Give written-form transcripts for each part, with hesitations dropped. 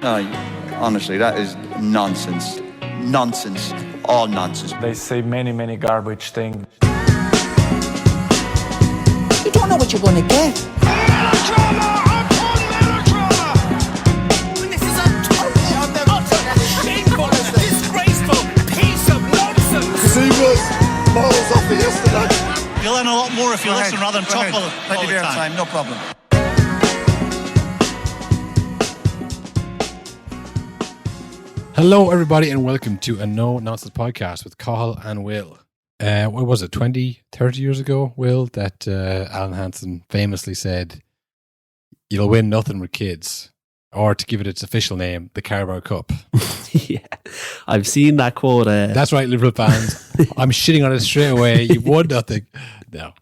No, honestly, that is nonsense. Nonsense. All nonsense. They say many garbage things. You don't know what you're going to get. Melodrama upon melodrama! This is a utter shameful, disgraceful piece of nonsense. Because he was miles off it yesterday. You'll learn a lot more if you listen rather than topple all Plenty the of time. time, no problem. Hello, everybody, and welcome to a No Nonsense podcast with Cathal and Will. What was it, 20, 30 years ago, Will, that Alan Hansen famously said, you'll win nothing with kids, or to give it its official name, the Carabao Cup. Yeah, I've seen that quote. That's right, Liverpool fans. I'm shitting on it straight away. You've won nothing. No.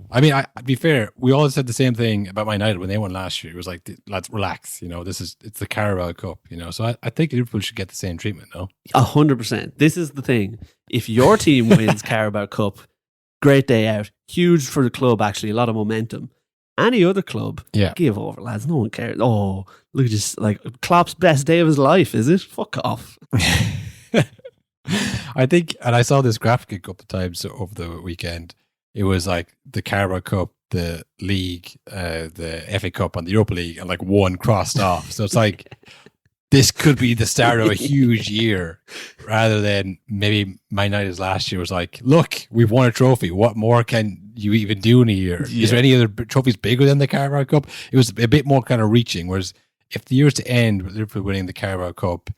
I mean, to be fair, we all said the same thing about Man United when they won last year. It was like, lads, relax. You know, it's the Carabao Cup. You know, so I think Liverpool should get the same treatment. No, 100%. This is the thing. If your team wins Carabao Cup, great day out. Huge for the club. Actually, a lot of momentum. Any other club, give over, lads. No one cares. Oh, look at this! Like Klopp's best day of his life. Is it? Fuck off. I think, and I saw this graphic a couple of times over the weekend. It was like the Carabao Cup, the league, the FA Cup, and the Europa League, and like one crossed off. So it's like, this could be the start of a huge year, rather than maybe Man United's last year was like, look, we've won a trophy. What more can you even do in a year? Yeah. Is there any other trophies bigger than the Carabao Cup? It was a bit more kind of reaching. Whereas if the year's to end with Liverpool winning the Carabao Cup,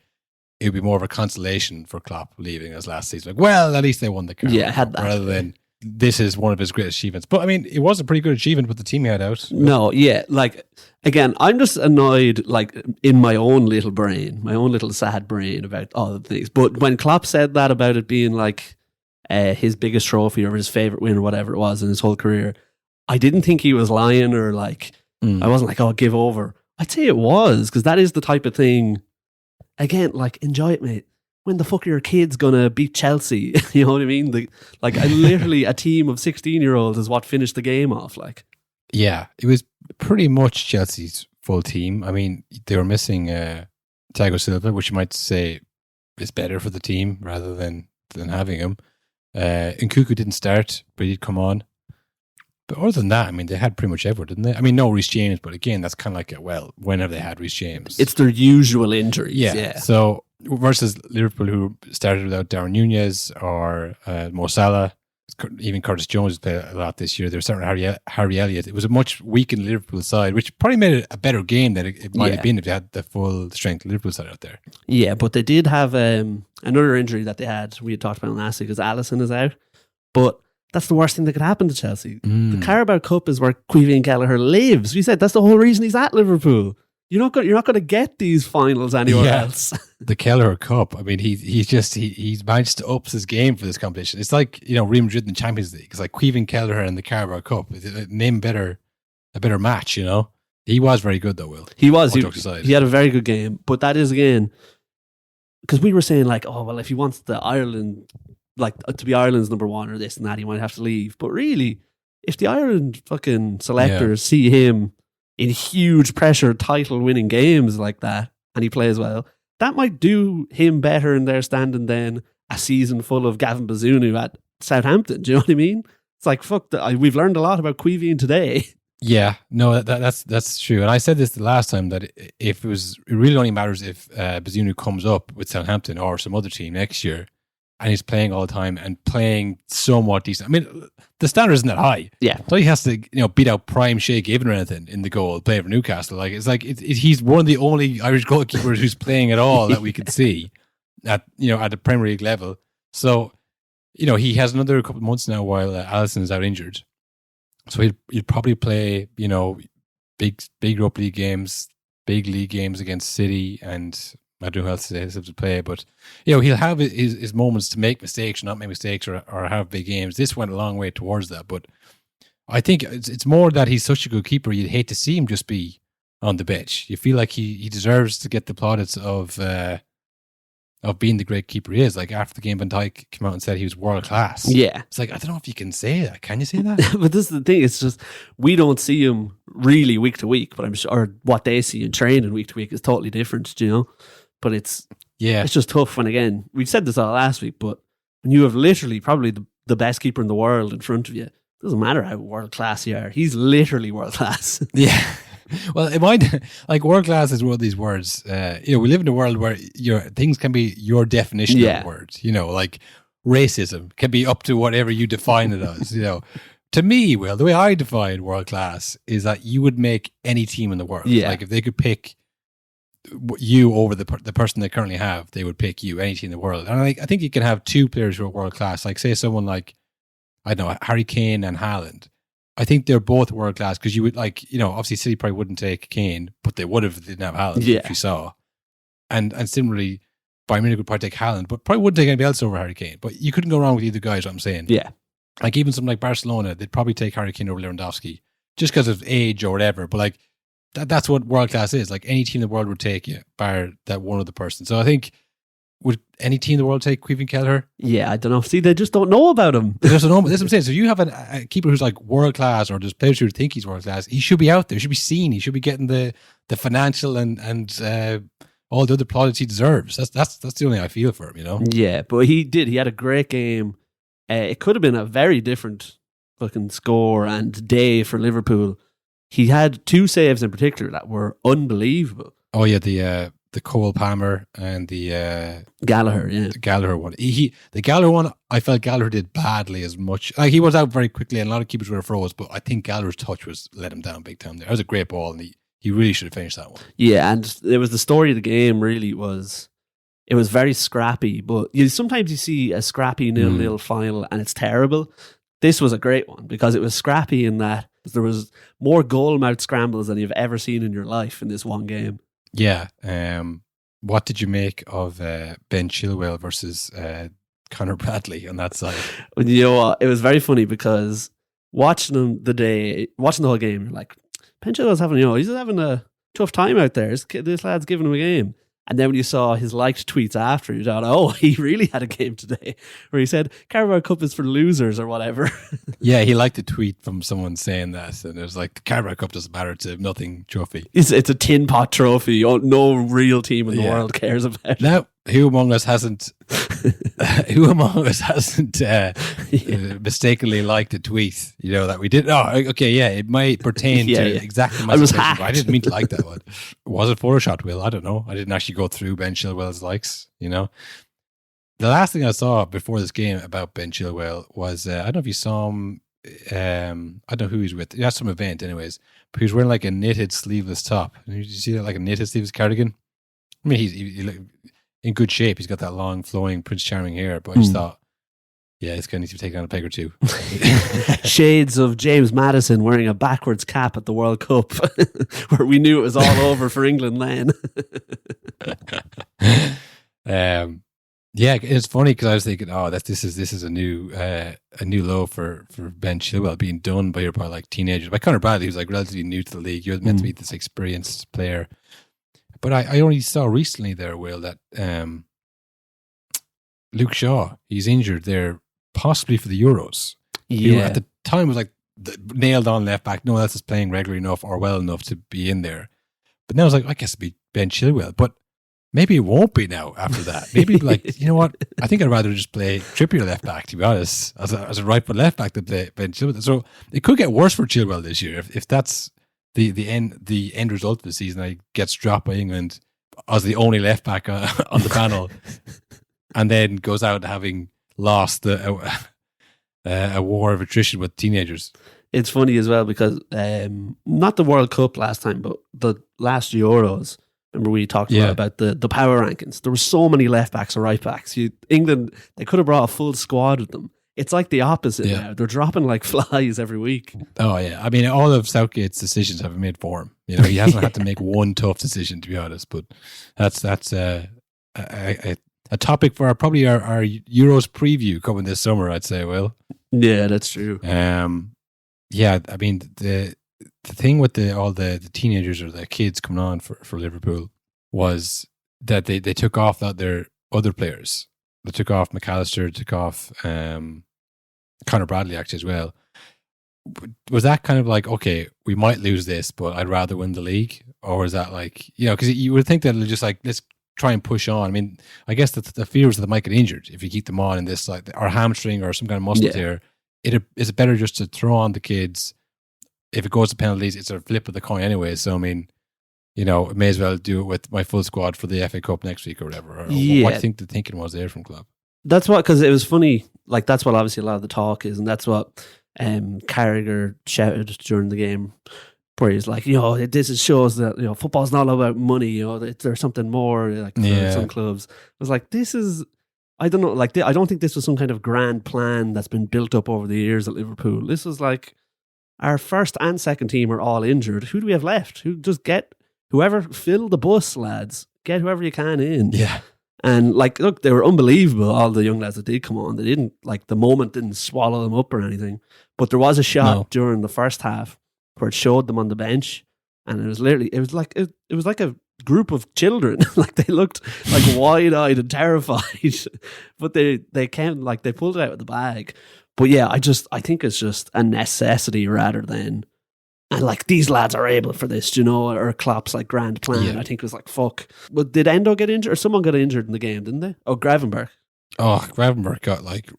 it would be more of a consolation for Klopp leaving us last season. Like, well, at least they won the Carabao Cup, rather than this is one of his greatest achievements. But I mean, it was a pretty good achievement with the team he had out. No, yeah. Like, again, I'm just annoyed, like, in my own little brain, my own little sad brain about all the things. But when Klopp said that about it being like his biggest trophy or his favourite win or whatever it was in his whole career, I didn't think he was lying or like, I wasn't like, oh, give over. I'd say it was, because that is the type of thing, again, like, enjoy it, mate. When the fuck are your kids gonna beat Chelsea? You know what I mean? Literally a team of 16-year-olds is what finished the game off. Like, yeah, it was pretty much Chelsea's full team. I mean, they were missing Thiago Silva, which you might say is better for the team rather than having him. Nkunku didn't start, but he'd come on. But other than that, I mean, they had pretty much everyone, didn't they? I mean, no Reece James, but again, that's kind of like, well, when have they had Reece James? It's their usual injuries. Yeah. So versus Liverpool, who started without Darwin Núñez or Mo Salah, even Curtis Jones has played a lot this year. They were starting Harry Elliott. It was a much weakened Liverpool side, which probably made it a better game than it might have been if they had the full strength Liverpool side out there. Yeah, but they did have another injury that they had. We had talked about last week, because Alisson is out. But that's the worst thing that could happen to Chelsea. The Carabao Cup is where Quadruple Kelleher lives. We said that's the whole reason he's at Liverpool. You're not going to get these finals anywhere else. The Kelleher Cup. I mean, he's managed to up his game for this competition. It's like, you know, Real Madrid in the Champions League. It's like Quadruple Kelleher and the Carabao Cup. Name a better match. You know, he was very good though. Will he was? He had a very good game. But that is, again, because we were saying like, oh well, if he wants the Ireland, like, to be Ireland's number one or this and that, he might have to leave. But really, if the Ireland fucking selectors see him in huge pressure title winning games like that, and he plays well, that might do him better in their standing than a season full of Gavin Bazunu at Southampton. Do you know what I mean? It's like, fuck, we've learned a lot about Queeveen today. Yeah, no, that's true. And I said this the last time, that it really only matters if Bazunu comes up with Southampton or some other team next year, and he's playing all the time and playing somewhat decent. I mean, the standard isn't that high. Yeah. So he has to, you know, beat out prime Shea Given or anything in the goal, playing for Newcastle. Like, it's like he's one of the only Irish goalkeepers who's playing at all that we could see at the Premier League level. So, you know, he has another couple of months now while Alisson is out injured. So he'd probably play, you know, big Europa League games, big league games against City, and I don't know who else he has to play, but, you know, he'll have his moments to make mistakes or not make mistakes or have big games. This went a long way towards that, but I think it's more that he's such a good keeper, you'd hate to see him just be on the bench. You feel like he deserves to get the plaudits of of being the great keeper he is. Like after the game, Van Dijk came out and said he was world class. Yeah. It's like, I don't know if you can say that. Can you say that? But this is the thing. It's just we don't see him really week to week, but I'm sure or what they see in training week to week is totally different, you know. But it's just tough when, again, we said this all last week, but when you have literally probably the best keeper in the world in front of you, it doesn't matter how world class you are. He's literally world class. Yeah. Well, it might, like world class is one of these words. We live in a world where things can be your definition of a word. Like racism can be up to whatever you define it as. To me, Will, the way I define world class is that you would make any team in the world. Yeah. Like if they could pick you over the person they currently have, they would pick you, any team in the world. And I think you can have two players who are world class. Like say someone like, I don't know, Harry Kane and Haaland. I think they're both world class because you would obviously City probably wouldn't take Kane, but they would have if they didn't have Haaland, if you saw. And similarly, Bayern Munich would probably take Haaland, but probably wouldn't take anybody else over Harry Kane. But you couldn't go wrong with either guy, is what I'm saying. Yeah. Like even something like Barcelona, they'd probably take Harry Kane over Lewandowski just because of age or whatever. But like that's what world class is. Like any team in the world would take you, bar that one other person. So I think, would any team in the world take Queven Kelleher? Yeah, I don't know. See, they just don't know about him. They just don't know. That's what I'm saying. So if you have a keeper who's like world class, or there's players who think he's world class, he should be out there. He should be seen. He should be getting the financial and all the other plaudits he deserves. That's the only I feel for him. Yeah, but he did. He had a great game. It could have been a very different fucking score and day for Liverpool. He had two saves in particular that were unbelievable. Oh yeah, the Cole Palmer and the Gallagher, yeah. The Gallagher one. The Gallagher one, I felt Gallagher did badly as much. Like he was out very quickly and a lot of keepers were froze, but I think Gallagher's touch let him down big time there. That was a great ball and he really should have finished that one. Yeah, and it was the story of the game really was, it was very scrappy, but sometimes you see a scrappy 0-0 final and it's terrible. This was a great one because it was scrappy in that there was more goal mouth scrambles than you've ever seen in your life in this one game. Yeah. What did you make of Ben Chilwell versus Conor Bradley on that side? You know what? It was very funny because watching the whole game, you're like, Ben Chilwell's he's having a tough time out there. This lad's giving him a game. And then when you saw his liked tweets after, you thought, oh, he really had a game today. Where he said, Carabao Cup is for losers or whatever. Yeah, he liked a tweet from someone saying that. And it was like, the Carabao Cup doesn't matter. It's a nothing trophy. It's a tin pot trophy. No real team in the world cares about. Now, who among us hasn't mistakenly liked a tweet, that we did? Oh, okay, yeah, it might pertain to exactly my situation. I didn't mean to like that one. Was it Photoshop, Will? I don't know. I didn't actually go through Ben Chilwell's likes, The last thing I saw before this game about Ben Chilwell was, I don't know if you saw him, I don't know who he's with. He had some event anyways, but he was wearing like a knitted sleeveless top. Did you see that, like a knitted sleeveless cardigan? I mean, he's in good shape. He's got that long, flowing Prince Charming hair, but I just thought, yeah, it's going to need to take on a peg or two. Shades of James Maddison wearing a backwards cap at the World Cup, where we knew it was all over for England then. Yeah, it's funny because I was thinking, this is a new low for Ben Chilwell being done by like teenagers. By Conor Bradley, who's like relatively new to the league. You're meant to be this experienced player. But I only saw recently there, Will, that Luke Shaw, he's injured there, possibly for the Euros. Yeah. At the time was like nailed on left back. No one else is playing regularly enough or well enough to be in there. But now I was like, I guess it'd be Ben Chilwell. But maybe it won't be now after that. Maybe like, you know what? I think I'd rather just play Trippier left back, to be honest, as a right foot left back than play Ben Chilwell. So it could get worse for Chilwell this year if that's the end result of the season. He gets dropped by England as the only left back on the panel, and then goes out having lost a war of attrition with teenagers. It's funny as well because not the World Cup last time, but the last Euros. Remember we talked about the power rankings. There were so many left backs or right backs. England, they could have brought a full squad with them. It's like the opposite now. They're dropping like flies every week. Oh, yeah. I mean, all of Southgate's decisions have been made for him. He hasn't had to make one tough decision, to be honest. But that's a topic for our Euros preview coming this summer, I'd say, Will. Yeah, that's true. I mean, the thing with all the teenagers or the kids coming on for Liverpool was that they took off their other players. They took off McAllister, took off Conor Bradley actually as well. Was that kind of like, okay, we might lose this, but I'd rather win the league? Or is that like, because you would think that they're just like, let's try and push on. I mean, I guess the fear is that they might get injured if you keep them on in this, like, or hamstring or some kind of muscle tear. Is it better just to throw on the kids? If it goes to penalties, it's a flip of the coin anyway. So, I mean, may as well do it with my full squad for the FA Cup next week or whatever. Or what do you think the thinking was there from Klopp? That's what, because it was funny, like that's what obviously a lot of the talk is, and that's what Carragher shouted during the game, where he's like, this shows that football's not all about money. There's something more, like for some clubs. I was like, this is, I don't know, like I don't think this was some kind of grand plan that's been built up over the years at Liverpool. This was like, our first and second team are all injured. Who do we have left? Whoever, fill the bus, lads. Get whoever you can in. Yeah. And like, look, they were unbelievable, all the young lads that did come on. They didn't, like, the moment didn't swallow them up or anything. But there was a shot during the first half where it showed them on the bench, and it was like a group of children. Like, they looked like wide-eyed and terrified. But they came, like, they pulled it out of the bag. But yeah, I think it's just a necessity rather than, and like, these lads are able for this, or Klopp's like grand plan. Yeah. I think it was like, fuck. But did Endo get injured? Or someone got injured in the game, didn't they? Oh, Gravenberch. Oh, Gravenberch got like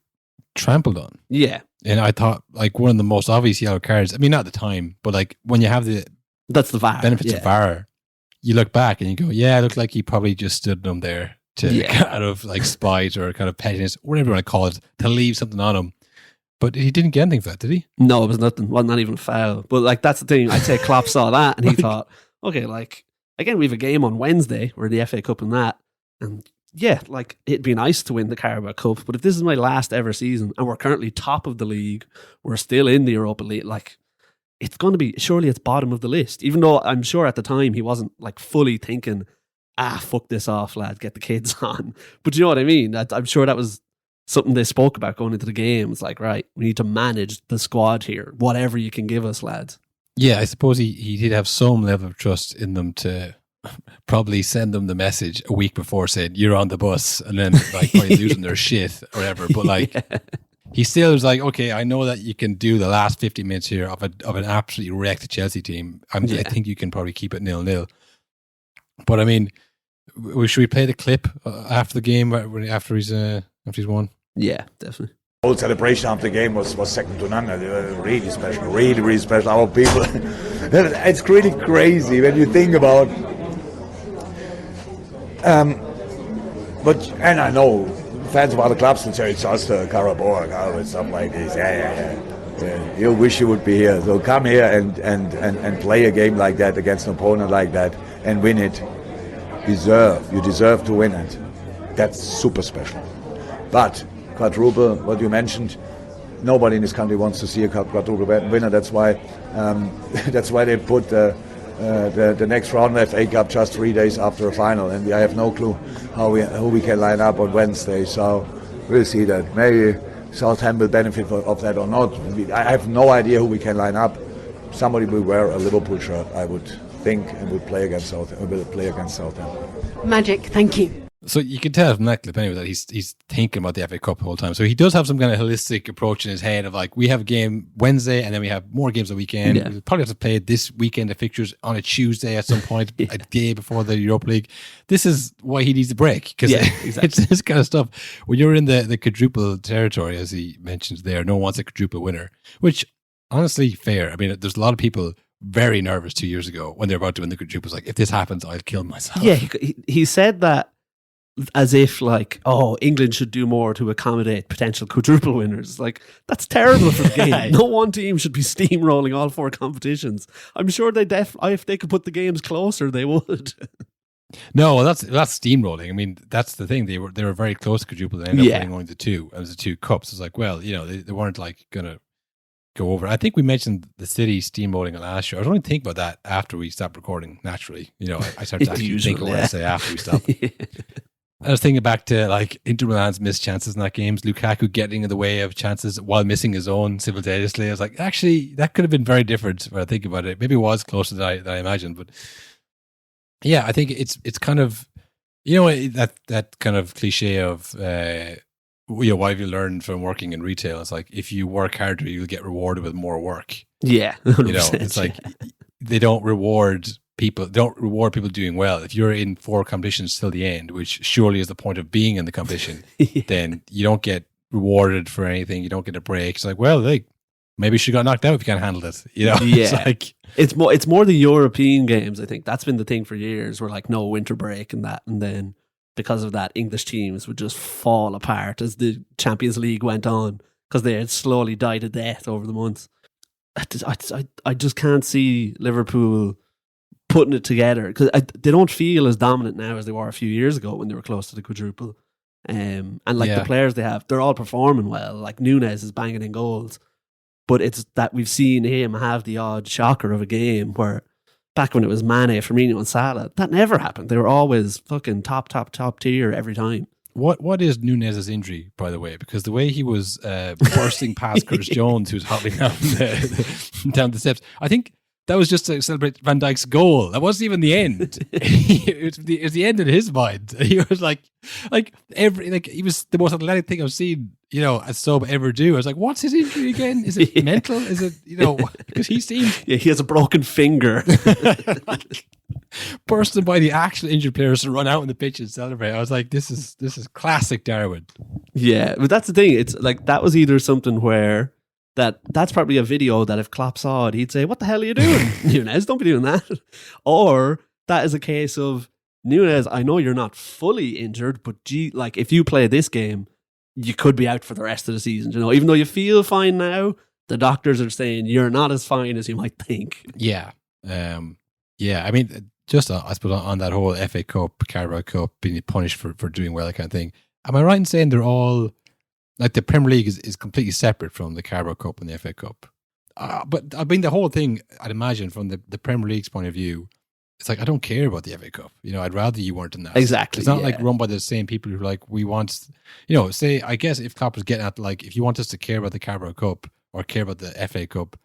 trampled on. Yeah. And I thought like one of the most obvious yellow cards, I mean, not at the time, but like when you have that's the VAR. Benefits of VAR, you look back and you go, yeah, it looked like he probably just stood them there to kind of like spite or kind of pettiness, whatever you want to call it, to leave something on him. But he didn't get anything for that, did he? No, it was nothing. Well, not even a foul. But like, that's the thing. I'd say Klopp saw that and he thought, okay, like, again, we have a game on Wednesday. We're the FA Cup and that. And yeah, like, it'd be nice to win the Carabao Cup. But if this is my last ever season and we're currently top of the league, we're still in the Europa League, like, it's going to be, surely it's bottom of the list. Even though I'm sure at the time he wasn't like fully thinking, fuck this off, lad, get the kids on. But you know what I mean? I'm sure that was something they spoke about going into the game. It's like, right, we need to manage the squad here. Whatever you can give us, lads. Yeah, I suppose he did have some level of trust in them to probably send them the message a week before saying, you're on the bus, and then like probably losing their shit or whatever. But like, he still was like, okay, I know that you can do the last 50 minutes here of an absolutely wrecked Chelsea team. I think you can probably keep it 0-0. But I mean, should we play the clip after the game, after he's won? Yeah, definitely. The whole celebration after the game was second to none. They were really special, really, really special. Our people, it's really crazy when you think about. And I know fans of other clubs will say it's just Carabao and stuff like this. Yeah. You wish you would be here. So come here and play a game like that against an opponent like that and win it. You deserve to win it. That's super special. But quadruple, what you mentioned, nobody in this country wants to see a quadruple winner. That's why they put the next round of FA Cup just 3 days after a final, and I have no clue who we can line up on Wednesday. So we'll see that. Maybe Southampton will benefit of that or not. I have no idea who we can line up. Somebody will wear a Liverpool shirt, I would think, and will play against Southampton. Magic, thank you. So you can tell from that clip anyway that he's thinking about the FA Cup the whole time. So he does have some kind of holistic approach in his head of like, we have a game Wednesday and then we have more games the weekend. Yeah. We'll probably have to play this weekend, the fixtures on a Tuesday at some point, a day before the Europa League. This is why he needs a break, because exactly. It's this kind of stuff. When you're in the quadruple territory, as he mentions there, no one wants a quadruple winner, which honestly, fair. I mean, there's a lot of people very nervous 2 years ago when they're about to win the quadruples. Like, if this happens, I'll kill myself. Yeah, he said that as if like, oh, England should do more to accommodate potential quadruple winners. Like, that's terrible for the game. No one team should be steamrolling all four competitions. I'm sure if they could put the games closer, they would. No, well, that's steamrolling. I mean, that's the thing. They were very close to quadruple. They ended up winning only the two. It was the two cups. It's like, well, they weren't like gonna go over. I think we mentioned the City steamrolling it last year. I was only thinking about that after we stopped recording. Naturally, I started to actually think of what I say after we stopped. I was thinking back to like Inter Milan's missed chances in that games, Lukaku getting in the way of chances while missing his own simultaneously. I was like, actually, that could have been very different when I think about it. Maybe it was closer than I imagined, but yeah, I think it's kind of, You know that kind of cliche of what have you learned from working in retail? It's like if you work harder, you'll get rewarded with more work. Yeah, It's like they don't reward people doing well. If you're in 4 competitions till the end, which surely is the point of being in the competition, then you don't get rewarded for anything. You don't get a break. It's like, well, maybe she got knocked out if you can't handle it. Yeah, it's like it's more the European games. I think that's been the thing for years. We're like, no winter break and that, and then because of that, English teams would just fall apart as the Champions League went on because they had slowly died a death over the months. I just can't see Liverpool putting it together because they don't feel as dominant now as they were a few years ago when they were close to the quadruple. And the players they have, they're all performing well. Like Nunez is banging in goals, but it's that we've seen him have the odd shocker of a game where back when it was Mane, Firmino and Salah, that never happened. They were always fucking top tier every time. What is Nunez's injury, by the way? Because the way he was bursting past Curtis Jones, who was hopping down the steps, I think that was just to celebrate Van Dijk's goal. That wasn't even the end. it was the end in his mind. He was he was the most athletic thing I've seen, a sub ever do. I was like, what's his injury again? Is it mental? Is it, because he seemed... Yeah, he has a broken finger. Bursting by the actual injured players to run out on the pitch and celebrate. I was like, this is classic Darwin. Yeah, but that's the thing. It's like that was either something where that's probably a video that if Klopp saw it, he'd say, what the hell are you doing? Nunez, don't be doing that. Or that is a case of, Nunez, I know you're not fully injured, but if you play this game, you could be out for the rest of the season. Even though you feel fine now, the doctors are saying you're not as fine as you might think. Yeah. I mean, just I suppose on that whole FA Cup, Carabao Cup, being punished for doing well, that kind of thing. Am I right in saying they're all, like the Premier League is completely separate from the Carabao Cup and the FA Cup? But I mean, the whole thing, I'd imagine from the Premier League's point of view, it's like, I don't care about the FA Cup. I'd rather you weren't in that. Exactly. It's not like run by the same people who are like, we want, say, I guess if Klopp was getting at, like, if you want us to care about the Carabao Cup or care about the FA Cup,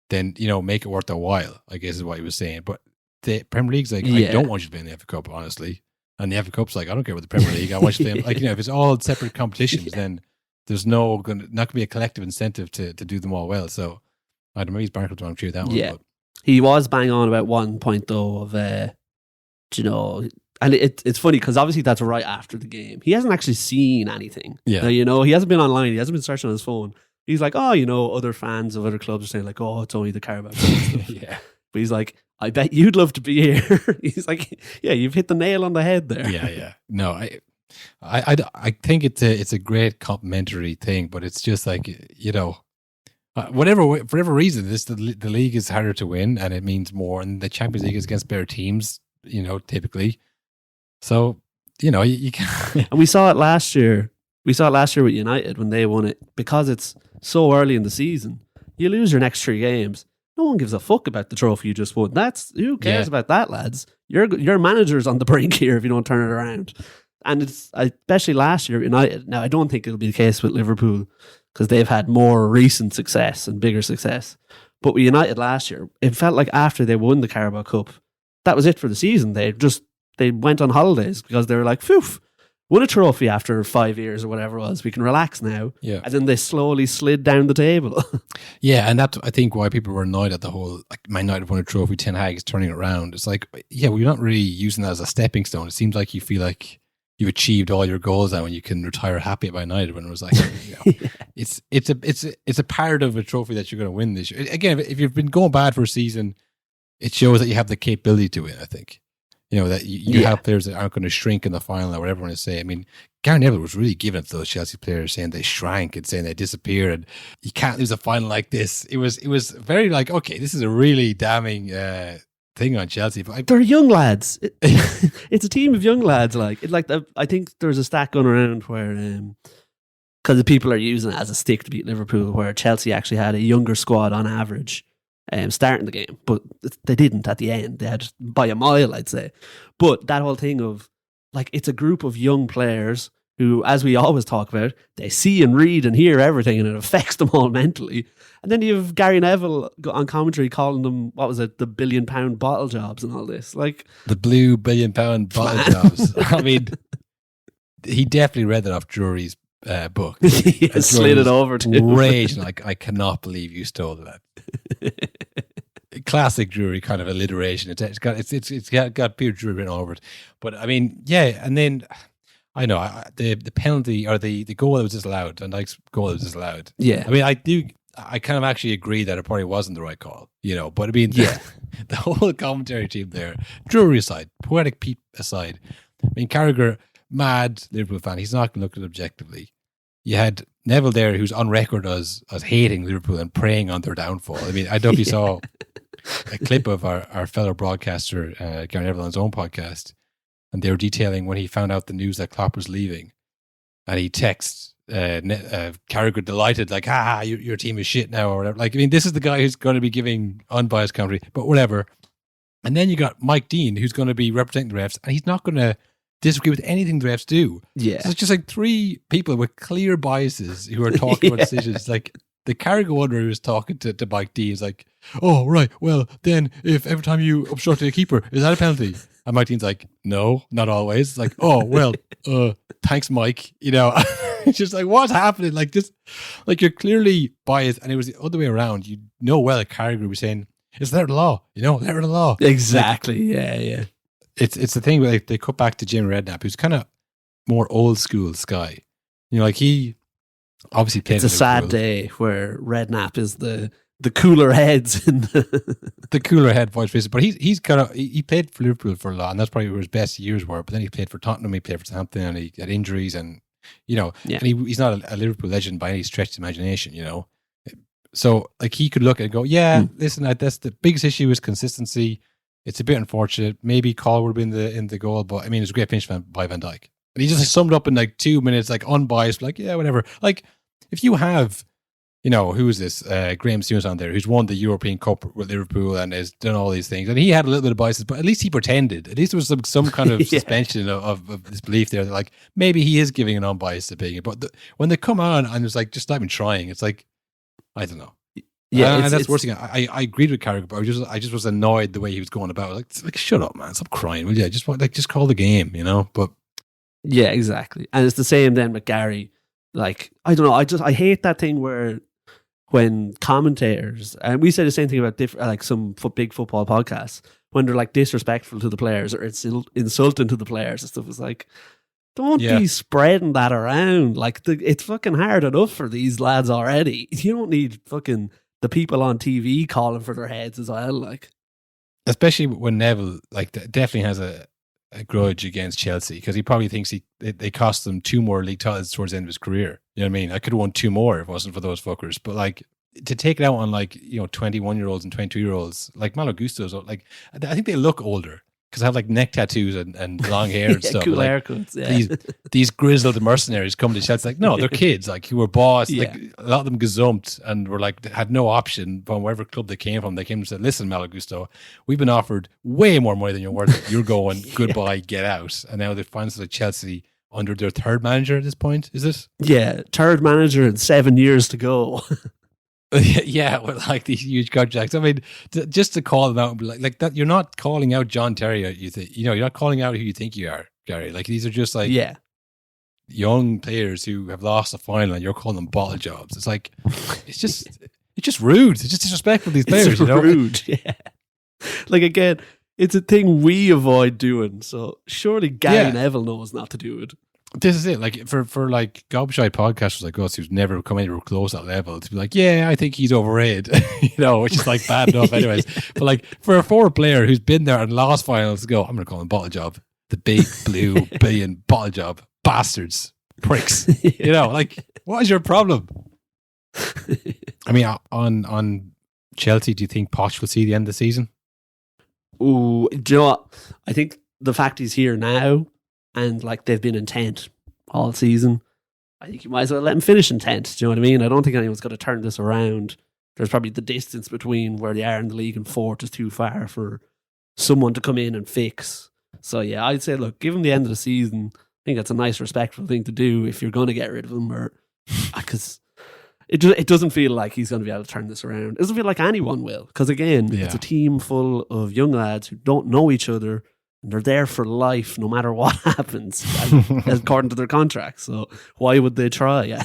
then, make it worth their while, I guess is what he was saying. But the Premier League's like, I don't want you to play in the FA Cup, honestly. And the FA Cup's like, I don't care about the Premier League. I want you to play, if it's all separate competitions, then there's not going to be a collective incentive to do them all well. So I don't know, maybe Barker's wrong through that one. Yeah. But. He was bang on about one point though of, and it's funny because obviously that's right after the game. He hasn't actually seen anything. Yeah. He hasn't been online. He hasn't been searching on his phone. He's like, other fans of other clubs are saying like, it's only the Carabao Cup stuff. Yeah. But he's like, I bet you'd love to be here. He's like, yeah, you've hit the nail on the head there. Yeah. No, I think it's a great complimentary thing, but it's just like, for whatever reason, the league is harder to win and it means more, and the Champions League is against better teams, typically. So, you can't. And we saw it last year. We saw it last year with United when they won it because it's so early in the season. You lose your next 3 games. No one gives a fuck about the trophy you just won. Who cares about that, lads? Your manager's on the brink here if you don't turn it around. And it's especially last year United. Now I don't think it'll be the case with Liverpool because they've had more recent success and bigger success. But with United last year, it felt like after they won the Carabao Cup, that was it for the season. They went on holidays because they were like, phew, won a trophy after 5 years or whatever it was. We can relax now. Yeah. And then they slowly slid down the table. Yeah, and that's, I think, why people were annoyed at the whole, like, Man United won a trophy, Ten Hag is turning it around. It's like, yeah, we're not really using that as a stepping stone. It seems like you feel like you've achieved all your goals now and you can retire happy at Man United, when it was like, it's a part of a trophy that you're going to win this year. Again, if you've been going bad for a season, it shows that you have the capability to win, I think. That you have players that aren't going to shrink in the final or whatever you want to say. I mean, Gary Neville was really giving it to those Chelsea players, saying they shrank and saying they disappeared and you can't lose a final like this. It was very like, okay, this is a really damning thing on Chelsea. But they're young lads. It's a team of young lads. I think there's a stat going around where, because the people are using it as a stick to beat Liverpool, where Chelsea actually had a younger squad on average starting the game, but they didn't at the end. They had by a mile, I'd say. But that whole thing of, like, it's a group of young players who, as we always talk about, they see and read and hear everything and it affects them all mentally. And then you have Gary Neville on commentary calling them, what was it, the £1 billion bottle jobs and all this. Like the blue £1 billion bottle jobs. I mean, he definitely read that off Drury's book. He slid it over to him. Rage, like, I cannot believe you stole that. Classic Drury kind of alliteration. It's got pure Drury written all over it. But I mean, yeah, and then I know the penalty or the goal that was disallowed, Van Dijk's goal that was disallowed. Yeah. I mean, I kind of actually agree that it probably wasn't the right call, you know. But I mean, yeah, the whole commentary team there, Drury aside, Poetic Pete aside, I mean, Carragher, mad Liverpool fan, he's not going to look at it objectively. You had Neville there, who's on record as hating Liverpool and preying on their downfall. I mean, I don't know if you saw a clip of our fellow broadcaster, Gary Neville, on his own podcast, and they were detailing when he found out the news that Klopp was leaving, and he texts Carragher delighted, like, your team is shit now, or whatever. Like, I mean, this is the guy who's going to be giving unbiased commentary, but whatever. And then you got Mike Dean, who's going to be representing the refs, and he's not going to disagree with anything the refs do. Yeah. So it's just like three people with clear biases who are talking about decisions. Like the Carragher one who was talking to Mike D is like, oh, right, well, then if every time you obstruct a keeper, is that a penalty? And Mike Dean's like, no, not always. It's like, oh, well, thanks, Mike. You know, it's just like, what's happening? Like, just like you're clearly biased. And it was the other way around. You know, well, that Carragher was saying, it's letter of the law, you know, letter of the law. Exactly. Like, yeah. It's the thing where they cut back to Jim Redknapp, who's kind of more old school Sky. You know, like he obviously played. It's a sad day where Redknapp is the cooler heads in the cooler head vice versa. But he played for Liverpool for a lot, and that's probably where his best years were. But then he played for Tottenham, he played for Southampton, and he had injuries, and you know, and he's not a Liverpool legend by any stretch of the imagination. You know, so like he could look at it and go, listen, that's the biggest issue is consistency. It's a bit unfortunate. Maybe Call would have been in the goal, but I mean, it was a great finish by Van Dijk. And he just summed up in like 2 minutes, like unbiased, like, yeah, whatever. Like, if you have, you know, who is this? Graham Stevens on there, who's won the European Cup with Liverpool and has done all these things. And he had a little bit of biases, but at least he pretended. At least there was some kind of suspension of this belief there that, like, maybe he is giving an unbiased opinion. But when they come on and it's like, just not even trying, it's like, I don't know. Yeah, and that's the worst thing. I agreed with Carragher, but I just was annoyed the way he was going about it. Like shut up, man! Stop crying, will you? Just call the game, you know. But yeah, exactly. And it's the same then with Gary. Like I don't know. I hate that thing where when commentators, and we say the same thing about like some big football podcasts, when they're like disrespectful to the players or it's insulting to the players and stuff. It's like, don't be spreading that around. Like it's fucking hard enough for these lads already. You don't need fucking the people on TV calling for their heads as well, like. Especially when Neville, like, definitely has a grudge against Chelsea because he probably thinks they cost them 2 more league titles towards the end of his career. You know what I mean? I could have won 2 more if it wasn't for those fuckers. But like to take it out on like, you know, 21-year-olds and 22-year-olds, like Malo Gusto's, like I think they look older because I have like neck tattoos and long hair and stuff. Cool like, haircuts. Yeah. These grizzled mercenaries come to Chelsea. Like, no, they're kids. Like, who were boss. Yeah. Like, a lot of them gazumped and were like, had no option from wherever club they came from. They came and said, listen, Malo Gusto, we've been offered way more money than you're worth. You're going, goodbye, get out. And now they find themselves at Chelsea under their 3rd manager at this point, is it? Yeah, 3rd manager and 7 years to go. Yeah, with like these huge contracts. I mean, just to call them out and be like that, you're not calling out John Terry. You're not calling out who you think you are, Gary. Like these are just like young players who have lost a final, and you're calling them bottle jobs. It's like it's just rude. It's just disrespectful to these players. It's rude. Yeah. Like again, it's a thing we avoid doing. So surely Gary Neville knows not to do it. This is it. Like for like gobshite podcasters like us who's never come anywhere close to that level to be like, yeah, I think he's overrated, you know, which is like bad enough anyways. But like for a forward player who's been there and lost finals to go, I'm going to call him bottle job, the big blue $1 billion bottle job, bastards, pricks. You know, like what is your problem? I mean, on Chelsea, do you think Poch will see the end of the season? Oh, do you know what? I think the fact he's here now. And like they've been in 10th all season, I think you might as well let him finish in 10th. Do you know what I mean? I don't think anyone's going to turn this around. There's probably the distance between where they are in the league and 4th is too far for someone to come in and fix. So yeah, I'd say look, give him the end of the season. think that's a nice, respectful thing to do if you're going to get rid of him, or because it doesn't feel like he's going to be able to turn this around. It doesn't feel like anyone will, because again, it's a team full of young lads who don't know each other, and they're there for life no matter what happens, according to their contracts. So why would they try?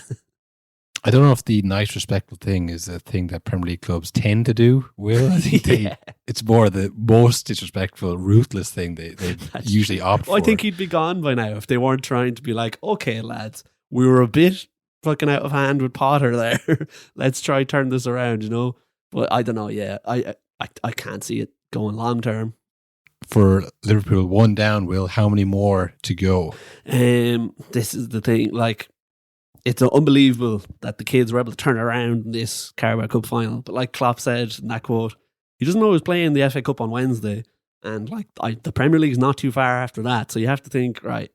I don't know if the nice, respectful thing is a thing that Premier League clubs tend to do, Will. I think it's more the most disrespectful, ruthless thing they usually opt for. I think he'd be gone by now if they weren't trying to be like, okay, lads, we were a bit fucking out of hand with Potter there. Let's try turn this around, you know? But I don't know, I can't see it going long term. For Liverpool, 1 down, Will, how many more to go? This is the thing, like, it's unbelievable that the kids were able to turn around in this Carabao Cup final. But like Klopp said in that quote, he doesn't know who's playing the FA Cup on Wednesday. And like the Premier League's not too far after that. So you have to think, right,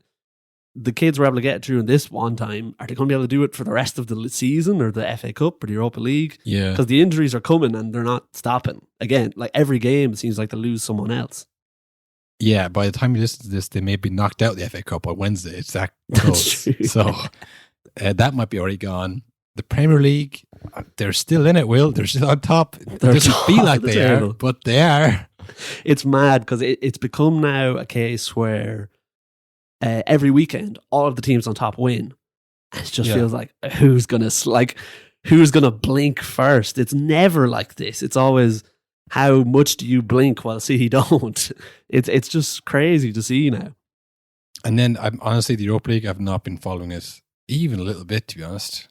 the kids were able to get through in this one time. Are they going to be able to do it for the rest of the season, or the FA Cup or the Europa League? Yeah. Because the injuries are coming and they're not stopping. Again, like every game, it seems like they lose someone else. Yeah, by the time you listen to this, they may be knocked out the FA Cup on Wednesday. It's that close. So that might be already gone. The Premier League, they're still in it, Will. They're still on top. It doesn't feel like they are, but they are. It's mad because it's become now a case where every weekend all of the teams on top win. And it just feels like who's gonna blink first? It's never like this. It's always, how much do you blink while City don't? It's just crazy to see now. And then honestly, the Europa League, I've not been following it even a little bit, to be honest.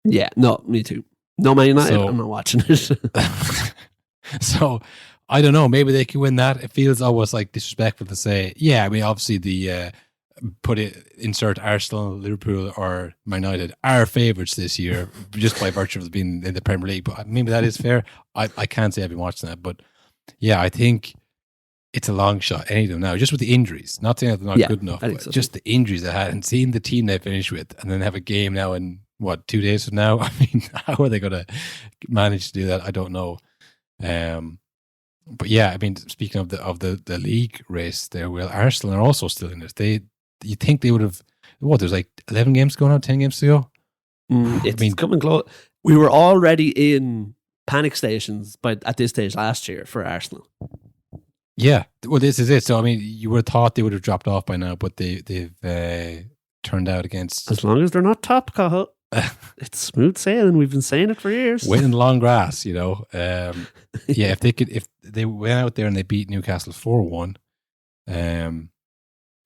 Yeah, no, me too. No Man United, I'm not watching it. So, I don't know, maybe they can win that. It feels almost like disrespectful to say, yeah, I mean, obviously the insert Arsenal, Liverpool or Man United are favourites this year, just by virtue of being in the Premier League. But maybe that is fair. I can't say I've been watching that, but yeah, I think it's a long shot, any of them now, just with the injuries. Not saying that they're not good enough, but just the injuries they had, and seeing the team they finished with, and then have a game now in 2 days from now. I mean, how are they going to manage to do that? I don't know. But yeah, I mean, speaking of the league race there, Will, Arsenal are also still in it. You think they would have, there's like 11 games going on, 10 games to go? It's coming close. We were already in panic stations at this stage last year for Arsenal. Yeah, well, this is it. So, I mean, you would have thought they would have dropped off by now, but they've turned out against... As long as they're not top, Cahill. It's smooth sailing. We've been saying it for years. Winning long grass, you know. Yeah, if they went out there and they beat Newcastle 4-1,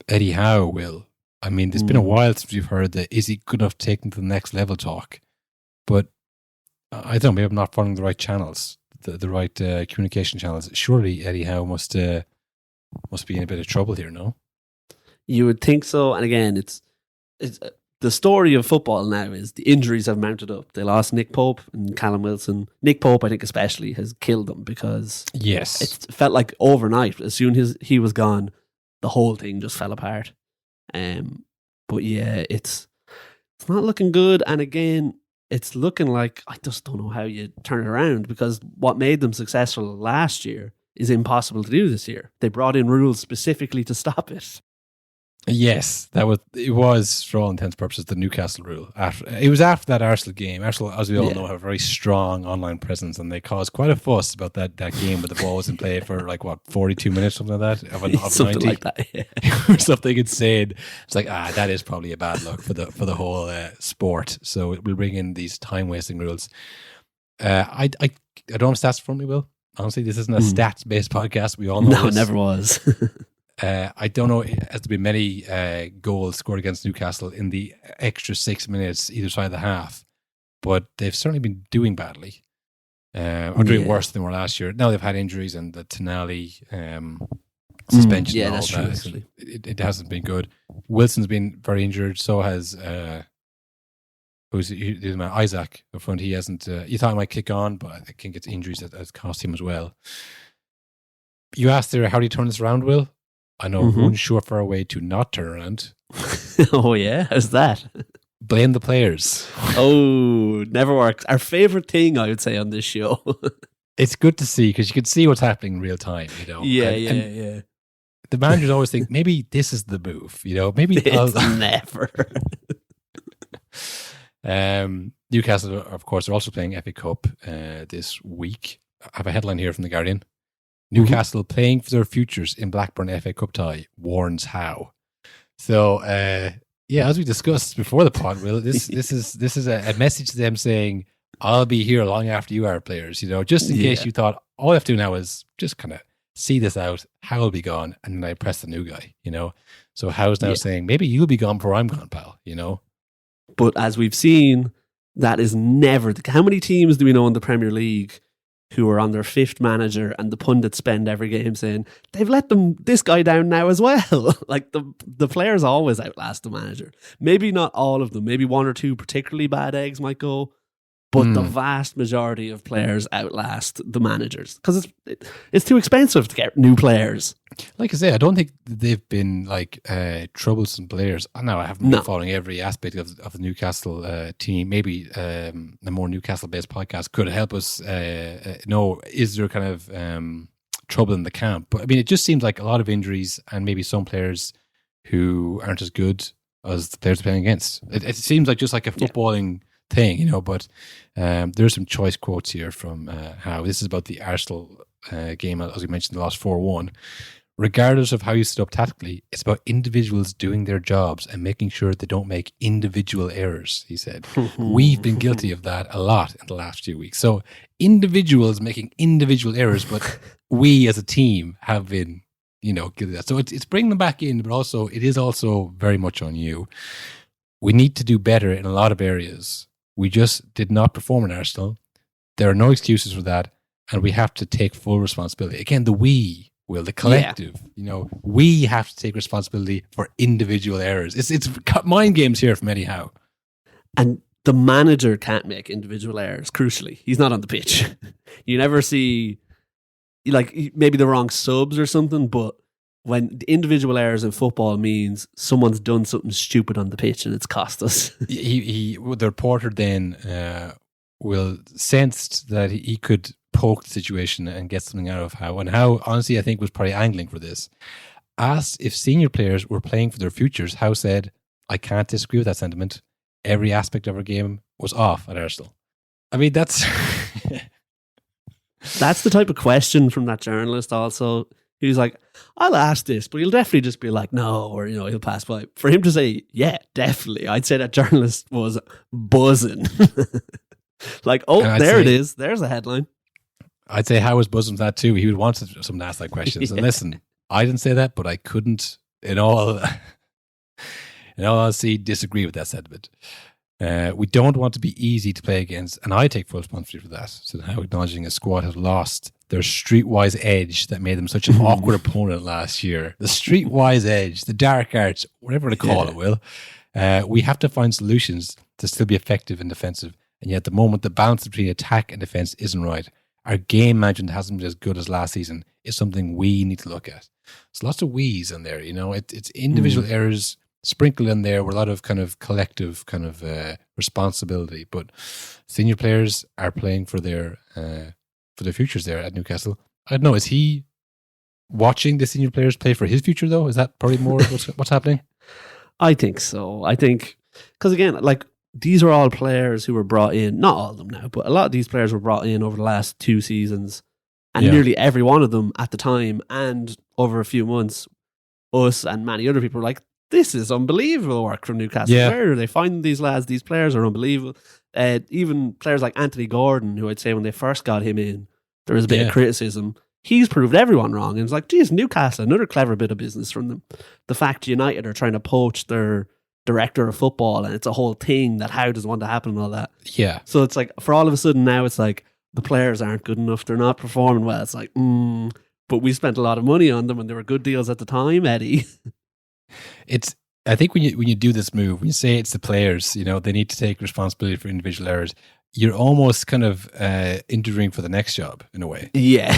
Eddie Howe will. I mean, it's been a while since we've heard that is he good enough to take them to the next level talk. But I don't know, maybe I'm not following the right channels, the right communication channels. Surely Eddie Howe must be in a bit of trouble here, no? You would think so. And again, it's the story of football now is the injuries have mounted up. They lost Nick Pope and Callum Wilson. Nick Pope, I think especially, has killed them because it felt like overnight, as soon as he was gone, the whole thing just fell apart. But yeah, it's not looking good. And again, it's looking like, I just don't know how you turn it around, because what made them successful last year is impossible to do this year. They brought in rules specifically to stop it. Yes, it was for all intents and purposes the Newcastle rule. It was after that Arsenal game. Arsenal, as we all know, have a very strong online presence, and they caused quite a fuss about that game where the ball was in play for 42 minutes, something like that, of something 90. like that, yeah. Something insane. It's like that is probably a bad look for the whole sport. So we'll bring in these time wasting rules. I don't have stats for me, Will. Honestly, this isn't a stats based podcast. We all know No, this. it never was. I don't know, has there been many goals scored against Newcastle in the extra 6 minutes either side of the half, but they've certainly been doing badly, or doing worse than they were last year. Now they've had injuries and the Tonali suspension. Yeah, and all that's true. that. Actually, it hasn't been good. Wilson's been very injured. So has Isaac up front. He hasn't. You thought he might kick on, but I think it's injuries that has cost him as well. You asked there, how do you turn this around, Will? I know one surefire way to not turn around. Oh yeah, how's that? Blame the players. Oh, never works. Our favorite thing, I would say, on this show. It's good to see because you can see what's happening in real time. You know. Yeah. the managers always think maybe this is the move, maybe It's never. Newcastle, of course, are also playing FA Cup this week. I have a headline here from The Guardian. Newcastle playing for their futures in Blackburn FA Cup tie, warns Howe. So, as we discussed before the pod, Will, this is a message to them saying, I'll be here long after you are, players, just in case you thought, all I have to do now is just kind of see this out, Howe will be gone, and then I press the new guy, So Howe's now saying, maybe you'll be gone before I'm gone, pal, But as we've seen, that is never how many teams do we know in the Premier League who are on their fifth manager and the pundits spend every game saying they've let this guy down now as well? Like the players always outlast the manager. Maybe not all of them, maybe one or two particularly bad eggs might go, but the vast majority of players outlast the managers because it's too expensive to get new players. Like I say, I don't think they've been troublesome players. I know I haven't been following every aspect of the Newcastle team. Maybe a more Newcastle-based podcast could help us know, is there kind of trouble in the camp? But I mean, it just seems like a lot of injuries and maybe some players who aren't as good as the players they're playing against. It seems like just like a footballing thing, but there's some choice quotes here from Howe. This is about the Arsenal game, as we mentioned, they lost 4-1. Regardless of how you set up tactically, it's about individuals doing their jobs and making sure they don't make individual errors, he said. We've been guilty of that a lot in the last few weeks. So individuals making individual errors, but we as a team have been, guilty of that. So it's bringing them back in, but also it is also very much on you. We need to do better in a lot of areas. We just did not perform in Arsenal. There are no excuses for that, and we have to take full responsibility. Again, the collective, we have to take responsibility for individual errors. It's mind games here from Eddie Howe. And the manager can't make individual errors, crucially. He's not on the pitch. You never see, maybe the wrong subs or something, but when the individual errors in football means someone's done something stupid on the pitch and it's cost us. The reporter then will sensed that he could poke the situation and get something out of Howe. And Howe, honestly, I think was probably angling for this. Asked if senior players were playing for their futures, Howe said, I can't disagree with that sentiment. Every aspect of our game was off at Arsenal. I mean, that's... That's the type of question from that journalist also. He's like, I'll ask this, but he'll definitely just be like, no, or, he'll pass by. For him to say, yeah, definitely, I'd say that journalist was buzzing. It is. There's a headline. I'd say Howe was buzzing with that too. He would want someone to ask that questions. And listen, I didn't say that, but I couldn't, in all honesty, disagree with that sentiment. We don't want to be easy to play against, and I take full responsibility for that. So Howe acknowledging a squad has lost their streetwise edge that made them such an awkward opponent last year. The streetwise edge, the dark arts, whatever to call it, Will. We have to find solutions to still be effective and defensive. And yet at the moment, the balance between attack and defense isn't right. Our game management hasn't been as good as last season. It's something we need to look at. There's lots of we's in there, It's individual errors sprinkled in there with a lot of kind of collective kind of responsibility. But senior players are playing for their futures there at Newcastle. I don't know, is he watching the senior players play for his future though? Is that probably more what's happening? I think so. I think, because again, these are all players who were brought in, not all of them now, but a lot of these players were brought in over the last 2 seasons, and nearly every one of them at the time and over a few months, us and many other people were like, this is unbelievable work from Newcastle. Yeah. Where are they finding these lads? These players are unbelievable. Even players like Anthony Gordon, who I'd say when they first got him in, there was a bit of criticism. He's proved everyone wrong. And it's like, geez, Newcastle, another clever bit of business from them. The fact United are trying to poach their director of football, and it's a whole thing that how does want to happen and all that. Yeah. So it's like, for all of a sudden now, it's like the players aren't good enough. They're not performing well. It's like, but we spent a lot of money on them and they were good deals at the time, Eddie. I think when you do this move, when you say it's the players, they need to take responsibility for individual errors, you're almost kind of interviewing for the next job in a way. Yeah.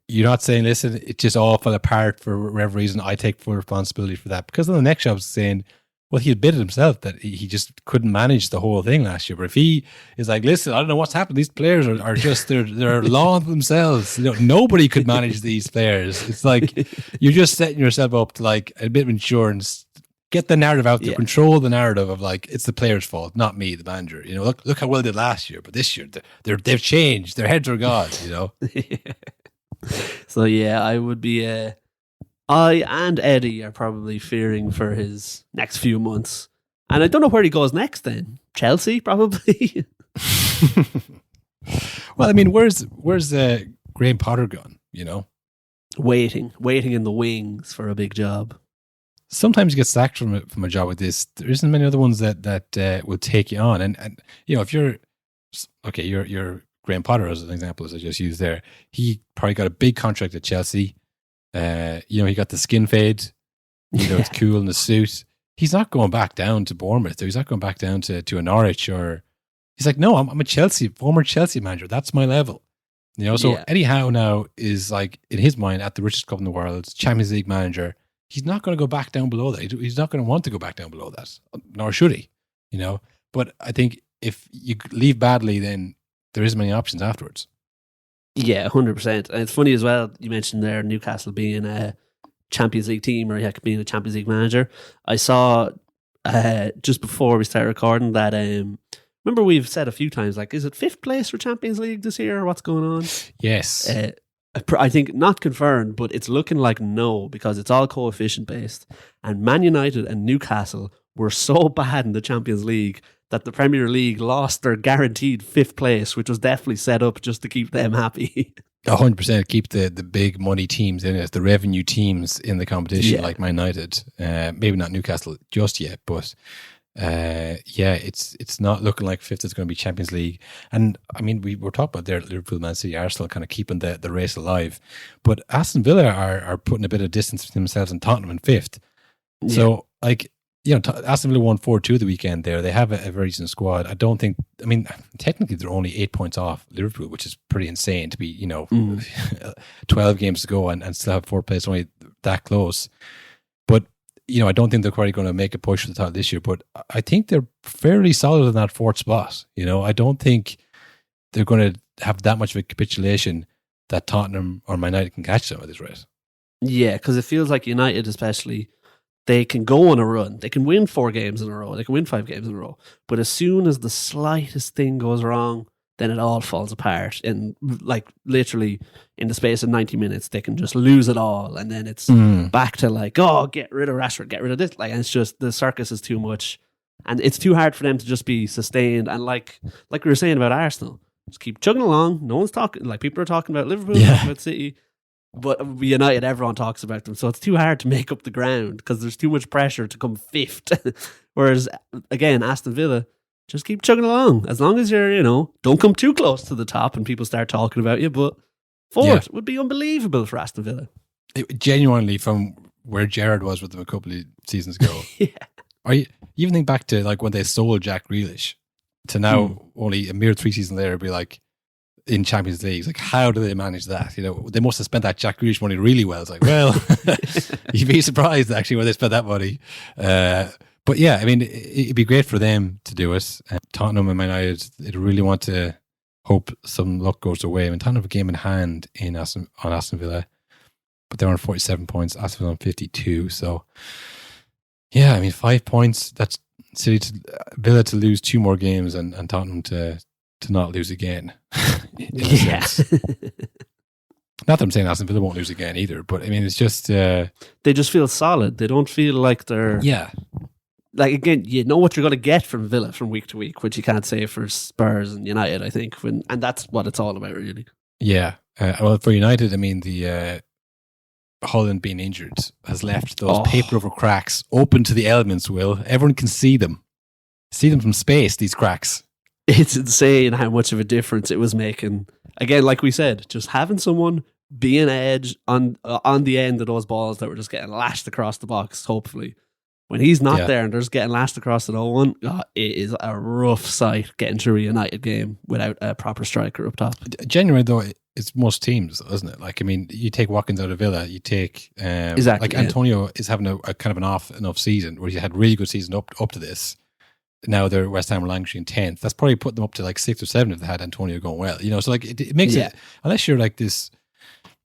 You're not saying, listen, it just all fell apart for whatever reason. I take full responsibility for that. Because then the next job is saying, Well, he admitted himself that he just couldn't manage the whole thing last year. But if he is like, listen, I don't know what's happened. These players are just, they're law of themselves. Nobody could manage these players. It's like, you're just setting yourself up to like a bit of insurance. Get the narrative out there. Control the narrative of like, it's the player's fault, not me, the manager. Look how well they did last year. But this year, they've changed. Their heads are gone, So, yeah, I would be... I and Eddie are probably fearing for his next few months. And I don't know where he goes next then. Chelsea, probably. Well, I mean, where's Graham Potter gone, Waiting in the wings for a big job. Sometimes you get sacked from a job like this. There isn't many other ones that will take you on. And if you're Graham Potter as an example, as I just used there, he probably got a big contract at Chelsea. He got the skin fade. It's cool in the suit. He's not going back down to Bournemouth, or he's not going back down to a Norwich, or he's like, no, I'm a former Chelsea manager. That's my level. Eddie Howe now is like, in his mind, at the richest club in the world, Champions League manager. He's not going to go back down below that. He's not going to want to go back down below that, nor should he. But I think if you leave badly, then there isn't many options afterwards. Yeah, 100%. And it's funny as well, you mentioned there Newcastle being a Champions League team, or being a Champions League manager. I saw just before we started recording that, remember we've said a few times, like, is it 5th place for Champions League this year? What's going on? Yes. I think not confirmed, but it's looking like no, because it's all coefficient based. And Man United and Newcastle were so bad in the Champions League that the Premier League lost their guaranteed 5th place, which was definitely set up just to keep them happy. 100% keep the big money teams in it, the revenue teams in the competition, like Man United. Maybe not Newcastle just yet, but it's not looking like 5th is going to be Champions League. And I mean, we were talking about there Liverpool, Man City, Arsenal kind of keeping the race alive, but Aston Villa are putting a bit of distance between themselves and Tottenham in 5th. So Aston Villa won 4-2 the weekend there. They have a very decent squad. Technically they're only 8 points off Liverpool, which is pretty insane to be 12 games to go and still have 4th place, only that close. But I don't think they're quite going to make a push for the title this year, but I think they're fairly solid in that 4th spot. I don't think they're going to have that much of a capitulation that Tottenham or Man United can catch them at this rate. Yeah, because it feels like United especially, they can go on a run. They can win 4 games in a row. They can win 5 games in a row. But as soon as the slightest thing goes wrong, then it all falls apart. And like literally in the space of 90 minutes, they can just lose it all. And then it's back to like, oh, get rid of Rashford, get rid of this. And it's just, the circus is too much. And it's too hard for them to just be sustained. And like we were saying about Arsenal, just keep chugging along. No one's talking, like people are talking about Liverpool, talking about City. But United, everyone talks about them. So it's too hard to make up the ground because there's too much pressure to come 5th. Whereas, again, Aston Villa, just keep chugging along. As long as you're, don't come too close to the top and people start talking about you. But 4th would be unbelievable for Aston Villa. Genuinely, from where Gerrard was with them a couple of seasons ago. You even think back to like when they sold Jack Grealish to now only a mere 3 seasons later be like, in Champions League, like how do they manage that? They must have spent that Jack Grealish money really well. It's like, well, you'd be surprised actually where they spent that money. But yeah, I mean, it'd be great for them to do it. Tottenham and Man United, they'd really want to hope some luck goes their way. I mean, Tottenham have a game in hand on Aston Villa, but they're on 47 points. Aston Villa on 52. So yeah, I mean, 5 points. That's Villa to lose 2 more games and Tottenham to not lose again. Yes. Not that I'm saying Aston Villa won't lose again either, but I mean, it's just... they just feel solid. They don't feel like they're... Yeah. Like, again, you know what you're going to get from Villa from week to week, which you can't say for Spurs and United, I think. And that's what it's all about, really. Yeah. Well, for United, I mean, the Holland being injured has left those paper over cracks open to the elements, Will. Everyone can see them. See them from space, these cracks. It's insane how much of a difference it was making. Again, like we said, just having someone be an edge on the end of those balls that were just getting lashed across the box, hopefully. When he's not there and they're just getting lashed across the one, it is a rough sight getting through a United game without a proper striker up top. Genuinely, though, it's most teams, isn't it? Like, I mean, you take Watkins out of Villa, you take Exactly, like yeah. Antonio is having a kind of an off and off season where he had really good season up to this. Now they're West Ham are languishing 10th. That's probably put them up to like 6th or 7th if they had Antonio going well. You know, so like it makes it, unless you're like this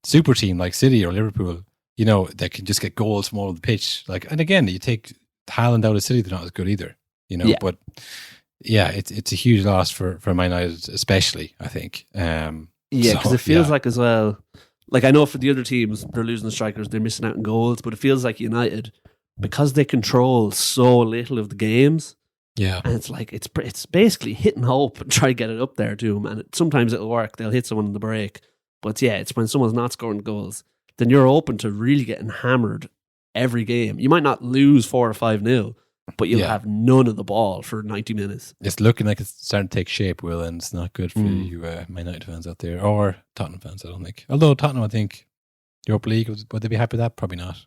super team like City or Liverpool, you know, that can just get goals from all over the pitch. Like, and again, you take Haaland out of City, they're not as good either. You know, but yeah, it's a huge loss for Man United, especially, I think. Because it feels like as well, like I know for the other teams, they're losing the strikers, they're missing out on goals, but it feels like United, because they control so little of the games, and it's like it's basically hit and hope and try to get it up there to them, and sometimes it'll work. They'll hit someone in the break, but it's when someone's not scoring goals, then you're open to really getting hammered every game. You might not lose 4 or 5-0, but you'll have none of the ball for 90 minutes. It's looking like it's starting to take shape, Will, and it's not good for you Man United fans out there, or Tottenham fans, I don't think. Although Tottenham, I think, Europa League, would they be happy with that? Probably not.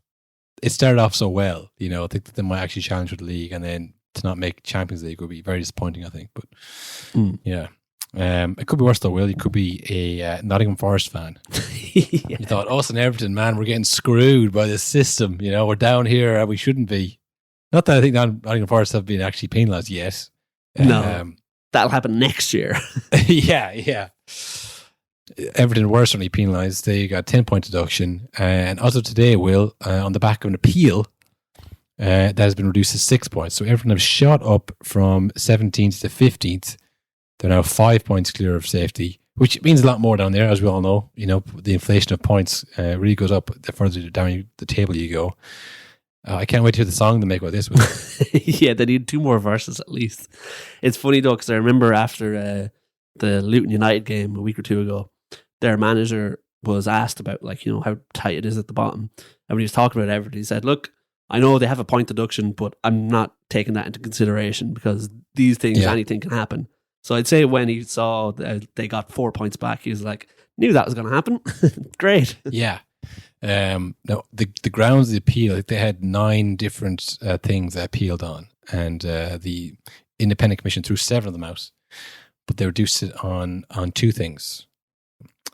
It started off so well, you know, I think that they might actually challenge for the league, and then to not make Champions League would be very disappointing, I think. But it could be worse though, Will. You could be a Nottingham Forest fan. You thought, us and Everton, man, we're getting screwed by this system. You know, we're down here and we shouldn't be. Not that I think Nottingham Forest have been actually penalised yet. No, that'll happen next year. yeah. Everton were certainly penalised. They got 10-point deduction. And also today, Will, on the back of an appeal, that has been reduced to 6 points. So Everton have shot up from 17th to 15th. They're now 5 points clear of safety, which means a lot more down there, as we all know. You know, the inflation of points really goes up the further down the table you go. I can't wait to hear the song they make about this. Yeah, they need 2 more verses at least. It's funny though, because I remember after the Luton United game a week or 2 ago, their manager was asked about, like, you know, how tight it is at the bottom. And when he was talking about Everton, he said, look, I know they have a point deduction, but I'm not taking that into consideration because these things, anything can happen. So I'd say when he saw they got 4 points back, he was like, knew that was going to happen. Great. Yeah. No, the grounds of the appeal, they had 9 different things they appealed on, and the independent commission threw 7 of them out, but they reduced it on 2 things.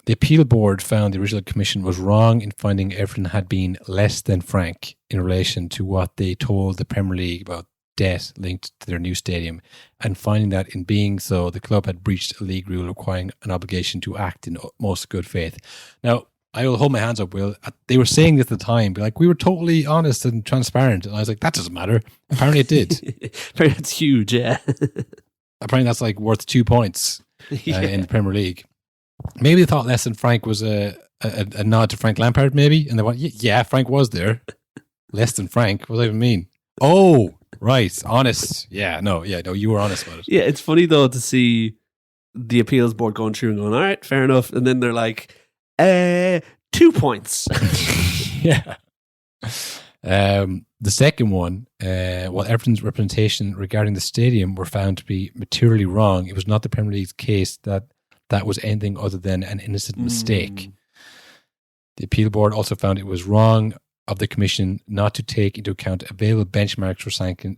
The appeal board found the original commission was wrong in finding Everton had been less than frank in relation to what they told the Premier League about debt linked to their new stadium, and finding that in being so, the club had breached a league rule requiring an obligation to act in most good faith. Now, I will hold my hands up, Will. They were saying this at the time, be like, we were totally honest and transparent. And I was like, that doesn't matter. Apparently it did. That's huge, yeah. Apparently that's like worth 2 points in the Premier League. Maybe they thought less than frank was a nod to Frank Lampard, maybe. And they went, yeah, Frank was there. Less than frank. What does that even mean? Oh, right. Honest. No, you were honest about it. Yeah, it's funny though to see the appeals board going through and going, all right, fair enough. And then they're like, 2 points. Yeah. The second one, while Everton's representation regarding the stadium were found to be materially wrong, it was not the Premier League's case that was anything other than an innocent mistake. The appeal board also found it was wrong of the commission not to take into account available benchmarks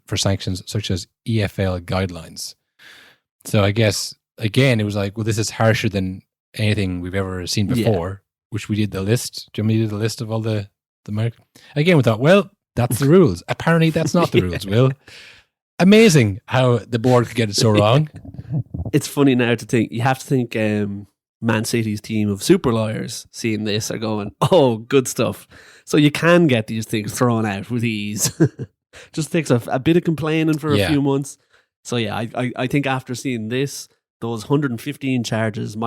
for sanctions such as EFL guidelines. So I guess, again, it was like, well, this is harsher than anything we've ever seen before, which we did the list. Do you remember we did the list of all the mark? Again, we thought, well, that's the rules. Apparently, that's not the rules, Will. Amazing how the board could get it so wrong. It's funny now to think, you have to think Man City's team of super lawyers seeing this are going, oh, good stuff. So you can get these things thrown out with ease. Just takes a bit of complaining for a few months. So yeah, I think after seeing this, those 115 charges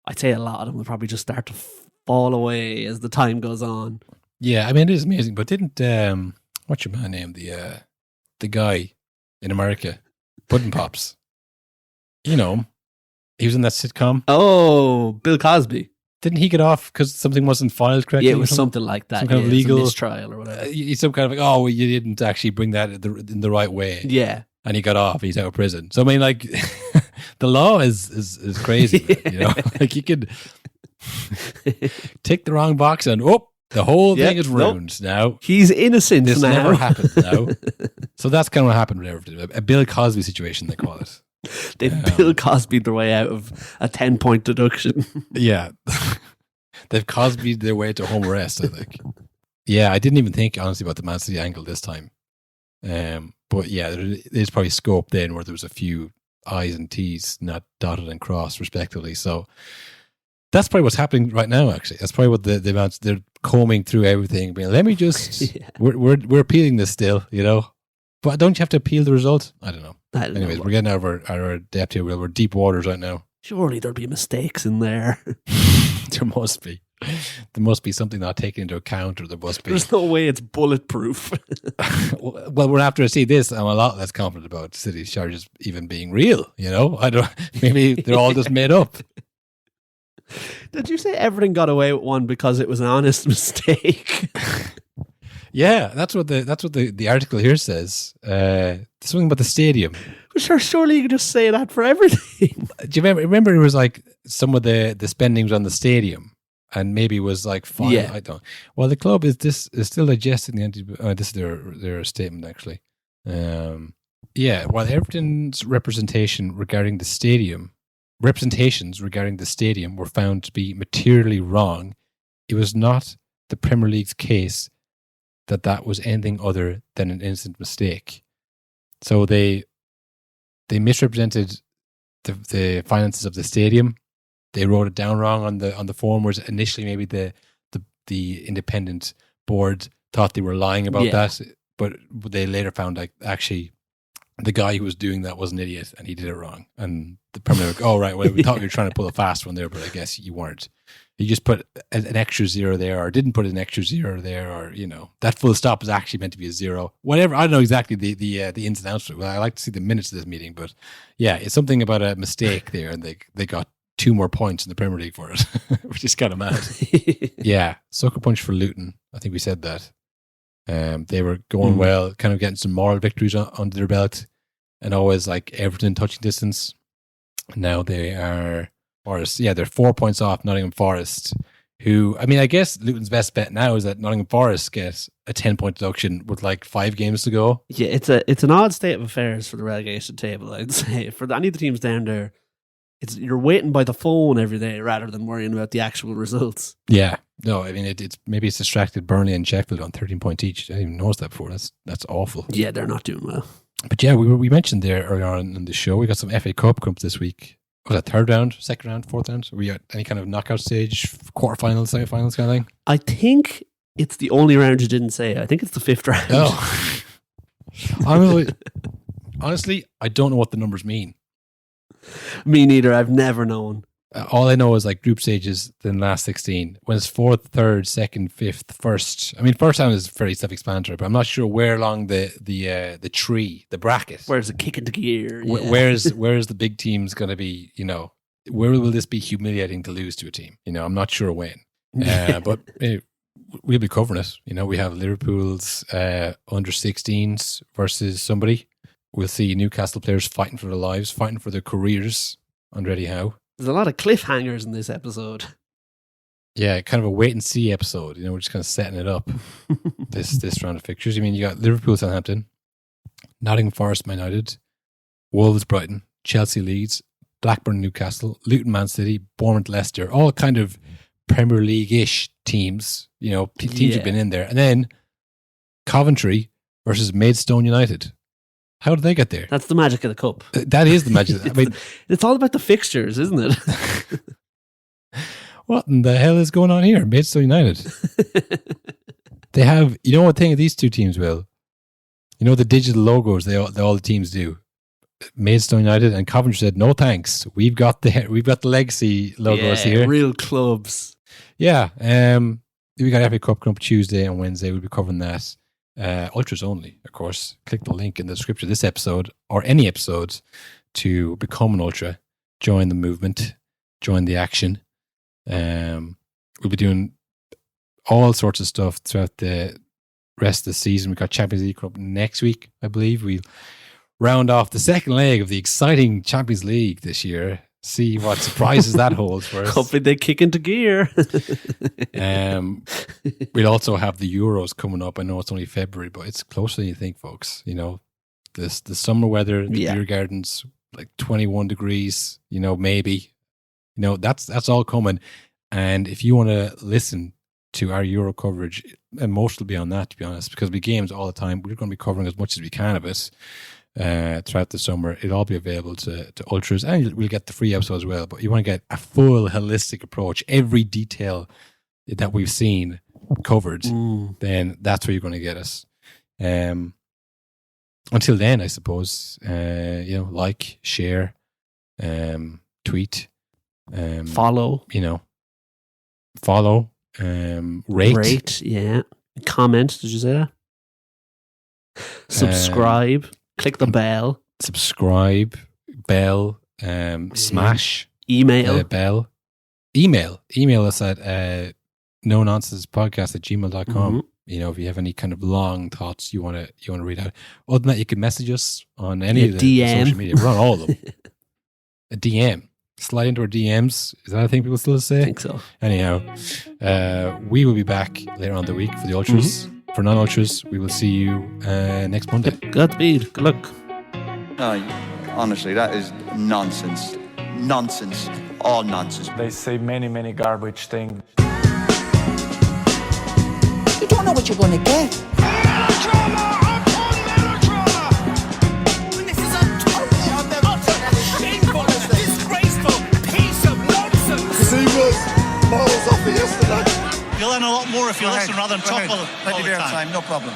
I'd say a lot of them will probably just start to fall away as the time goes on. Yeah, I mean, it is amazing. But didn't, what's your man name? The guy in America, Puddin' Pops. You know him. He was in that sitcom. Oh, Bill Cosby. Didn't he get off because something wasn't filed correctly? Yeah, it was something like that. Some kind of legal mistrial or whatever. He's some kind of like, oh, well, you didn't actually bring that in the right way. Yeah. And he got off. He's out of prison. So I mean, like, the law is crazy. Man, you know, like you could tick the wrong box and the whole thing is ruined now. He's innocent. This now. never happened now. So that's kind of what happened with Everton. A Bill Cosby situation, they call it. They Bill Cosby their way out of a 10-point deduction. Yeah. They've Cosby'd their way to home arrest, I think. Yeah, I didn't even think, honestly, about the Man City angle this time. But yeah, there's probably scope then where there was a few I's and T's not dotted and crossed, respectively. So that's probably what's happening right now, actually. That's probably what they're combing through everything. Being, let me just, we're appealing this still, you know? But don't you have to appeal the result? I don't know. Anyways, we're getting out of our depth here. We're deep waters right now. Surely there'll be mistakes in there. There must be. There must be something not taken into account, or there must be. There's no way it's bulletproof. Well, we're after to see this. I'm a lot less confident about City's charges even being real. You know, I don't. Maybe they're all just made up. Did you say Everton got away with one because it was an honest mistake? Yeah, that's what the article here says. Something about the stadium. Sure, surely you could just say that for everything. Do you remember it was like some of the spending was on the stadium, and maybe it was like fine. Yeah. I don't. Well, the club is still digesting the this is their statement actually. Yeah, while Everton's representations regarding the stadium were found to be materially wrong, it was not the Premier League's case that was anything other than an innocent mistake. So they misrepresented the finances of the stadium. They wrote it down wrong on the form, whereas initially maybe the independent board thought they were lying about that, but they later found like actually the guy who was doing that was an idiot and he did it wrong. And the Premier League, oh right, well we thought you were trying to pull a fast one there, but I guess you weren't. You just put an extra zero there, or didn't put an extra zero there, or you know that full stop is actually meant to be a zero. Whatever, I don't know exactly the ins and outs. Well, I like to see the minutes of this meeting, but yeah, it's something about a mistake there, and they got 2 more points in the Premier League for it, which is kind of mad. Yeah, sucker punch for Luton. I think we said that. They were going well, kind of getting some moral victories under their belt, and always like Everton touching distance. Now they are. Forest, yeah, they're 4 points off Nottingham Forest, who, I mean, I guess Luton's best bet now is that Nottingham Forest get a 10-point deduction with like 5 games to go. Yeah, it's an odd state of affairs for the relegation table, I'd say. For any of the teams down there, you're waiting by the phone every day rather than worrying about the actual results. Yeah, no, I mean, it's distracted Burnley and Sheffield on 13 points each. I didn't even notice that before. That's awful. Yeah, they're not doing well. But yeah, we mentioned there earlier on in the show, we got some FA Cup coming up this week. Was that third round, second round, fourth round? Are we at any kind of knockout stage, quarterfinals, semi-finals kind of thing? I think it's the only round you didn't say. I think it's the 5th round. Oh. Honestly, I don't know what the numbers mean. Me neither. I've never known. All I know is like group stages, then last 16. When it's 4th, 3rd, 2nd, 5th, 1st. I mean, first round is very self-explanatory, but I'm not sure where along the tree, the bracket. Where's the kick into gear? Yeah. Where's the big teams going to be, you know, where will this be humiliating to lose to a team? You know, I'm not sure when. But we'll be covering it. You know, we have Liverpool's under 16s versus somebody. We'll see Newcastle players fighting for their lives, fighting for their careers under Eddie Howe. There's a lot of cliffhangers in this episode. Yeah, kind of a wait and see episode. You know, we're just kind of setting it up. this round of fixtures. I mean, you got Liverpool, Southampton, Nottingham Forest, Man United, Wolves, Brighton, Chelsea, Leeds, Blackburn, Newcastle, Luton, Man City, Bournemouth, Leicester. All kind of Premier League-ish teams. You know, teams have been in there, and then Coventry versus Maidstone United. How did they get there? That's the magic of the cup. That is the magic. I mean, it's all about the fixtures, isn't it? What in the hell is going on here? Maidstone United. They have, you know what thing of these two teams, Will? You know the digital logos all the teams do. Maidstone United and Coventry said, no thanks. We've got the legacy logos here. Real clubs. Yeah. We got FA Cup coming up Tuesday and Wednesday. We'll be covering that. Ultras only, of course. Click the link in the description of this episode or any episode to become an Ultra. Join the movement. Join the action. We'll be doing all sorts of stuff throughout the rest of the season. We've got Champions League up next week, I believe. We'll round off the second leg of the exciting Champions League this year. See what surprises that holds for us. Hopefully they kick into gear. We'll also have the Euros coming up. I know it's only February, but it's closer than you think, folks. You know, the summer weather, the beer gardens like 21 degrees, maybe. That's all coming. And if you want to listen to our Euro coverage, and most will be on that, to be honest, because we games all the time. We're going to be covering as much as we can of it throughout the summer. It'll all be available to ultras, and we'll get the free episode as well. But you want to get a full holistic approach, every detail that we've seen covered, then that's where you're going to get us. Until then, I suppose, like, share, tweet, follow, rate, yeah, comment. Did you say that? Subscribe, click the bell, subscribe, bell, smash, email, bell, email us at nononsenspodcast@gmail.com. If you have any kind of long thoughts you want to read out. Other than that, you can message us on any of the DM. social media. We're on all of them. A DM. Slide into our DMs. Is that a thing people still say? I think so. Anyhow, we will be back later on the week for the ultras. For non-ultras, we will see you next Monday. Godspeed. Good luck. No, honestly, that is nonsense. Nonsense. All nonsense. They say many, many garbage things. You don't know what you're gonna get. This is a total, utter, shameful, disgraceful piece of nonsense. He was miles off it yesterday. You'll learn a lot more if you listen rather than topple all Plenty the of time. time, no problem.